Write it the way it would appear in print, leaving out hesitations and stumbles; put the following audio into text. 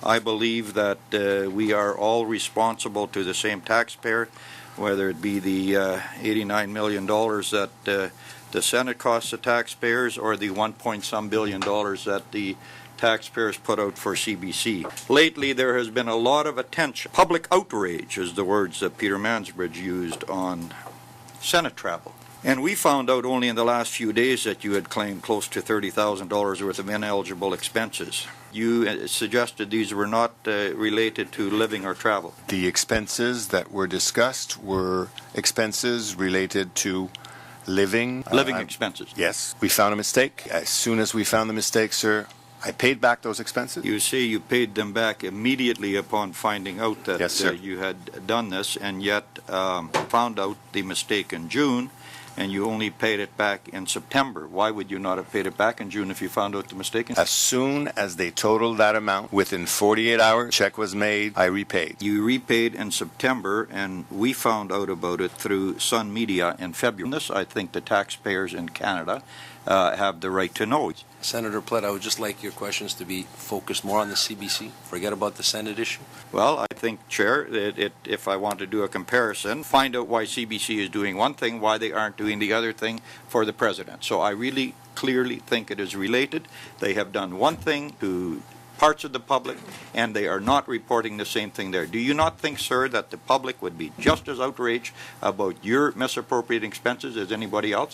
I believe that we are all responsible to the same taxpayer, whether it be the $89 million that the Senate costs the taxpayers or the $1 billion that the taxpayers put out for CBC. Lately, there has been a lot of attention. Public outrage is the words that Peter Mansbridge used on Senate travel. And we found out only in the last few days that you had claimed close to $30,000 worth of ineligible expenses. You suggested these were not related to living or travel. The expenses that were discussed were expenses related to living. Living expenses. Yes. We found a mistake. As soon as we found the mistake, sir, I paid back those expenses. You say you paid them back immediately upon finding out that yes, sir. You had done this, and yet found out the mistake in June, and you only paid it back in September. Why would you not have paid it back in June if you found out the mistake? As soon as they totaled that amount, within 48 hours, check was made, I repaid. You repaid in September, and we found out about it through Sun Media in February. This, I think the taxpayers in Canada have the right to know. Senator Plett, I would just like your questions to be focused more on the CBC. Forget about the Senate issue. Well, I think, Chair, if I want to do a comparison, find out why CBC is doing one thing, why they aren't doing the other thing for the President. So I really clearly think it is related. They have done one thing to parts of the public, and they are not reporting the same thing there. Do you not think, sir, that the public would be just as outraged about your misappropriating expenses as anybody else?